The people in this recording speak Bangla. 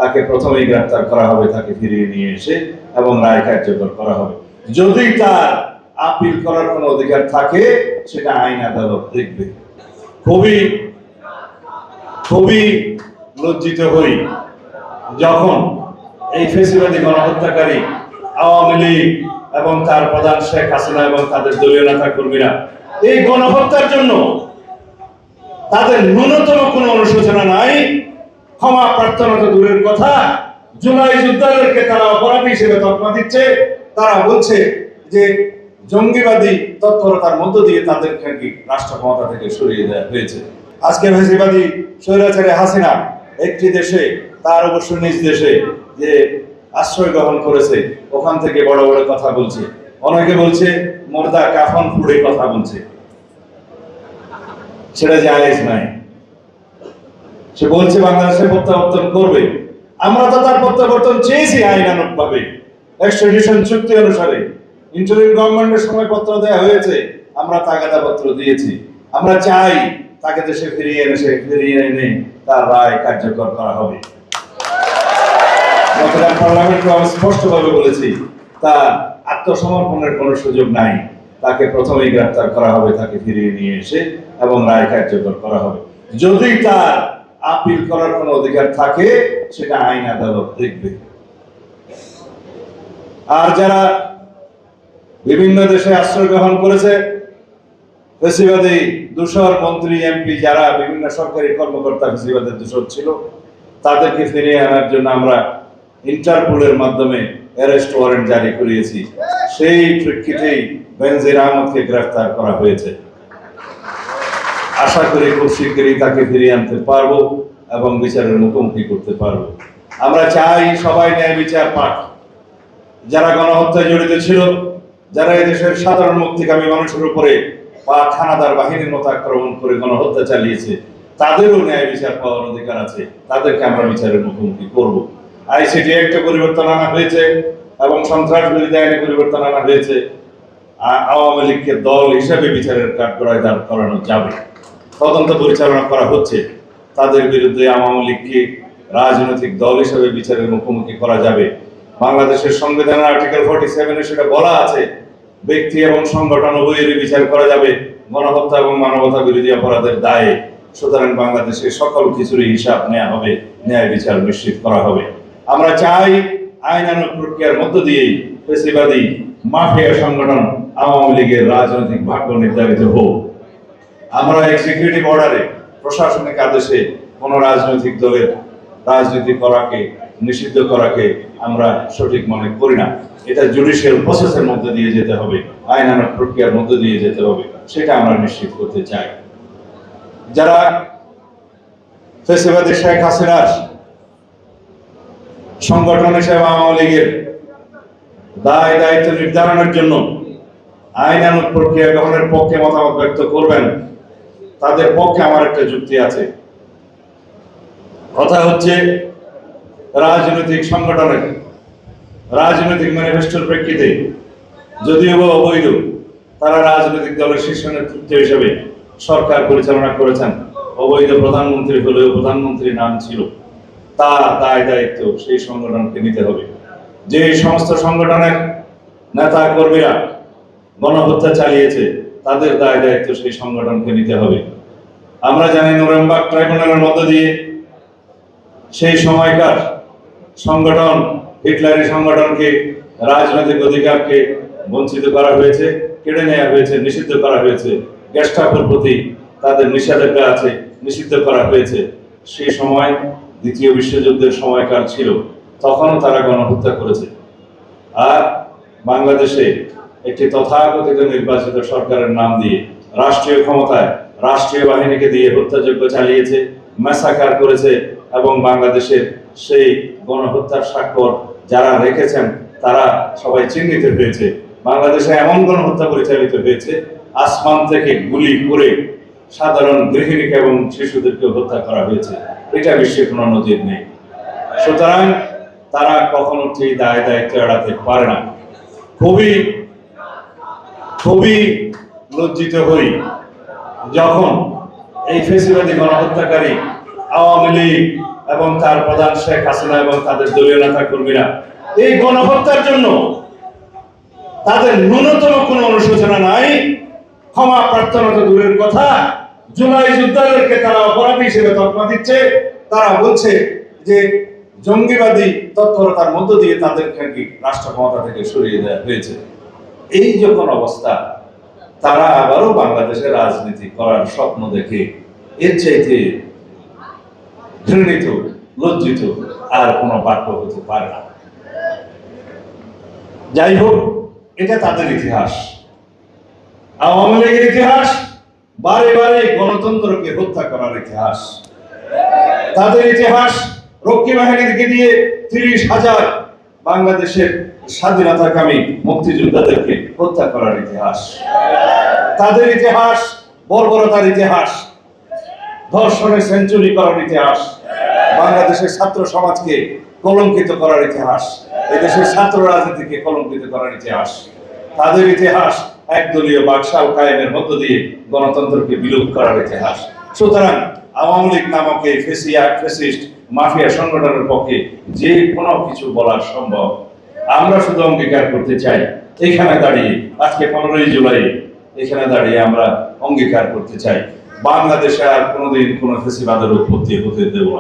তাকে প্রথমেই গ্রেফতার করা হবে, তাকে ফিরিয়ে নিয়ে এসে এবং রায় কার্যকর করা হবে। যদি তার আপিল করার কোনো অধিকার থাকে সেটা আইন আদালত দেখবে। খুবই খুবই লজ্জিত হই যখন এই ফেসিবাদী গণহত্যাকারী আওয়ামী লীগ এবং তার প্রধান শেখ হাসিনা এবং তাদের দলীয় নেতা কর্মীরা এই গণহত্যার জন্য তাদের ন্যূনতম কোনো অনুশোচনা নাই, ক্ষমা প্রার্থনা তো দূরের কথা, জুলাই যোদ্ধাদেরকে তারা অপরাধী হিসেবে তকমা দিচ্ছে। তারা বলছে যে জঙ্গিবাদী তৎপরতার মধ্য দিয়ে তাদেরকে রাষ্ট্র ক্ষমতা থেকে সরিয়ে দেওয়া হয়েছে। আজকে ফেসিবাদী স্বৈরাচারী হাসিনা একটি দেশে, তার অবশ্য নিজ দেশে যে আশ্রয় গ্রহণ করেছে, ওখান থেকে বড় বড় কথা বলছে। অনেকে বলছে মুর্দা কাফন পুড়ে কথা বলছে, সেটা জায়েজ নাই। সে বলছে বাংলাদেশে প্রত্যাবর্তন করবে। আমরা তো তার প্রত্যাবর্তন চেয়েছি আইনানুগ ভাবে, এক্সট্রাডিশন চুক্তি অনুসারে। ইন্টারিম গভর্নমেন্টের সময় পত্র দেওয়া হয়েছে, আমরা তাগাদা পত্র দিয়েছি। আমরা চাই তাকে দেশে ফিরিয়ে এনে তার রায় কার্যকর করা হবে। গতকাল পার্লামেন্টে আমি স্পষ্টভাবে বলেছি, তার আত্মসমর্পণের কোনো সুযোগ নাই। তাকে প্রথমেই গ্রেফতার করা হবে, তাকে ফিরিয়ে নিয়ে এসে এবং রায় কার্যকর করা হবে। যদি তার আপিল করার কোনো অধিকার থাকে সেটা আইন আদালত দেখবে। আর যারা বিভিন্ন দেশে আশ্রয় গ্রহণ করেছে, ফেসিবাদী দূষর মন্ত্রী এমপি যারা বিভিন্ন সরকারি কর্মকর্তা ফেসিবাদের দূষর ছিল, তাদেরকে ফিরিয়ে আনার জন্য আমরা ইন্টারপোলের মাধ্যমে অ্যারেস্ট ওয়ারেন্ট জারি করিয়েছি। সেই প্রেক্ষিতেই বেনজির আহমদকে গ্রেফতার করা হয়েছে। আশা করি খুব শীঘ্রই তাকে ফিরিয়ে আনতে পারবো এবং বিচারের মুখোমুখি করতে পারবো। আমরা চাই সবাই ন্যায় বিচার পাক। যারা গণহত্যায় জড়িত ছিল, যারা এই দেশের সাধারণ মুক্তিকামী মানুষের উপরে বা থানাদার বাহিনীর মতো আক্রমণ করে গণহত্যা চালিয়েছে, তাদেরও ন্যায় বিচার পাওয়ার অধিকার আছে। তাদেরকে আমরা বিচারের মুখোমুখি করব। আইসিটি একটা পরিবর্তন আনা হয়েছে এবং সন্ত্রাস বিরোধী আইনে পরিবর্তন আনা হয়েছে। আওয়ামী লীগকে দল হিসেবে বিচারের কাঠগড়ায় দাঁড় করানো যাবে। তদন্ত পরিচালনা করা হচ্ছে, তাদের বিরুদ্ধে আওয়ামী লীগকে রাজনৈতিক দল হিসেবে বিচারের মুখোমুখি করা যাবে। বাংলাদেশের সংবিধানের আর্টিকেল 47-এ সেটা বলা আছে, ব্যক্তি এবং সংগঠন উভয়েরই বিচার করা যাবে গণহত্যা এবং মানবতা বিরোধী অপরাধের দায়ে। সুতরাং বাংলাদেশের সকল কিছুরই হিসাব নেওয়া হবে, ন্যায় বিচার নিশ্চিত করা হবে। আমরা চাই আইনানুগ প্রক্রিয়ার মধ্য দিয়েই ফেসিবাদী মাফিয়া সংগঠন আওয়ামী লীগের রাজনৈতিক ভাগ্য নির্ধারিত হোক। আমরা এক্সিকিউটিভ অর্ডারে, প্রশাসনিক আদেশে কোন রাজনৈতিক দলের রাজনীতি করাকে, নিষিদ্ধ করাকে আমরা সঠিক মনে করি না। এটা জুডিশিয়াল প্রসেসের মধ্যে দিয়ে যেতে হবে, আইনানুগ প্রক্রিয়ার মধ্যে দিয়ে যেতে হবে, সেটা আমরা নিশ্চিত করতে চাই। যারা ফেসিবাদী শেখ হাসিনার সংগঠন হিসেবে আওয়ামী লীগের দায় দায়িত্ব নির্ধারণের জন্য আইনানুগ প্রক্রিয়া গ্রহণের পক্ষে মতামত ব্যক্ত করবেন, তাদের পক্ষে আমার একটা যুক্তি আছে। কথা হচ্ছে, রাজনৈতিক সংগঠনের রাজনৈতিক ম্যানিফেস্টোর প্রেক্ষিতে যদিও বা অবৈধ, তারা রাজনৈতিক দলের শীর্ষ নেতৃত্ব হিসেবে সরকার পরিচালনা করেছেন। অবৈধ প্রধানমন্ত্রী হলেও প্রধানমন্ত্রীর নাম ছিল, তার দায় দায়িত্ব সেই সংগঠনকে নিতে হবে। যে সমস্ত সংগঠনের নেতা কর্মীরা গণহত্যা চালিয়েছে, তাদের দায় দায়িত্ব সেই সংগঠনকে নিতে হবে। আমরা জানি নুরেমবার্গ ট্রাইব্যুনালের মধ্য দিয়ে সেই সময়কার সংগঠন, হিটলারি সংগঠনকে রাজনৈতিক অধিকারকে বঞ্চিত করা হয়েছে, কেড়ে নেওয়া হয়েছে, নিষিদ্ধ করা হয়েছে। গেস্টাপোর প্রতি তাদের নিষেধাজ্ঞা আছে, নিষিদ্ধ করা হয়েছে। সেই সময় দ্বিতীয় বিশ্বযুদ্ধের সময়কাল ছিল, তখনও তারা গণহত্যা করেছে। আর বাংলাদেশে একটি তথাকথিত নির্বাচিত সরকারের নাম দিয়ে রাষ্ট্রীয় ক্ষমতায় রাষ্ট্রীয় বাহিনীকে দিয়ে হত্যাযজ্ঞ চালিয়েছে, ম্যাসাকার করেছে এবং বাংলাদেশের সেই গণহত্যার স্বাক্ষর যারা রেখেছেন তারা সবাই চিহ্নিত হয়েছে। বাংলাদেশে এমন গণহত্যা পরিচালিত হয়েছে, আসমান থেকে গুলি করে সাধারণ গৃহিণীকে এবং শিশুদেরকে হত্যা করা হয়েছে। এটা বিশ্বের কোনো নজির নেই। সুতরাং তারা কখনো সেই দায় দায়িত্ব এড়াতে পারে না। খুবই খুবই লজ্জিত হই যখন এই ফেসিবাদী গণহত্যাকারী আওয়ামী লীগ এবং তার প্রধান শেখ হাসিনা এবং তাদের দলীয় নেতা কর্মীরা এই গণহত্যার জন্য তাদের ন্যূনতম কোনো অনুশোচনা নাই, ক্ষমা প্রার্থনা তো দূরের কথা, জুলাই যোদ্ধাদেরকে তারা অপরাধী হিসেবে তকমা দিচ্ছে। তারা বলছে যে জঙ্গিবাদী তৎপরতার মধ্য দিয়ে তাদেরকে রাষ্ট্র ক্ষমতা থেকে সরিয়ে দেওয়া হয়েছে। এই যখন অবস্থা, তারা আবারও বাংলাদেশে রাজনীতি করার স্বপ্ন দেখে এর চাইতে ঘৃণিত, লজ্জিত আর কোনো বাক্য হতে পারে না। যাই হোক, এটা তাদের ইতিহাস। আওয়ামী লীগের ইতিহাস বারে বারে গণতন্ত্রকে হত্যা করার ইতিহাস। তাদের ইতিহাস রক্ষী বাহিনীকে দিয়ে 30,000 বাংলাদেশের স্বাধীনতাকামী মুক্তিযোদ্ধাদেরকে হত্যা করার ইতিহাস। তাদের ইতিহাস বর্বরতার ইতিহাস, ধর্ষণে সেঞ্চুরি করার ইতিহাস, বাংলাদেশের ছাত্র সমাজকে কলঙ্কিত করার ইতিহাস, এদেশের ছাত্র রাজনীতিকে কলঙ্কিত করার ইতিহাস। তাদের ইতিহাস একদলীয় বাকশাল কায়েমের মধ্য দিয়ে গণতন্ত্রকে বিলোপ করার ইতিহাস। সুতরাং আওয়ামী লীগ নামক এই ফ্যাসিস্ট মাফিয়া সংগঠনের পক্ষে যে কোনো কিছু বলা সম্ভব। আমরা শুধু অঙ্গীকার করতে চাই, এখানে দাঁড়িয়ে আজকে 15ই জুলাই এখানে দাঁড়িয়ে আমরা অঙ্গীকার করতে চাই, বাংলাদেশে আর কোনোদিন কোনো ফ্যাসিবাদের উৎপত্তি হতে দেব না।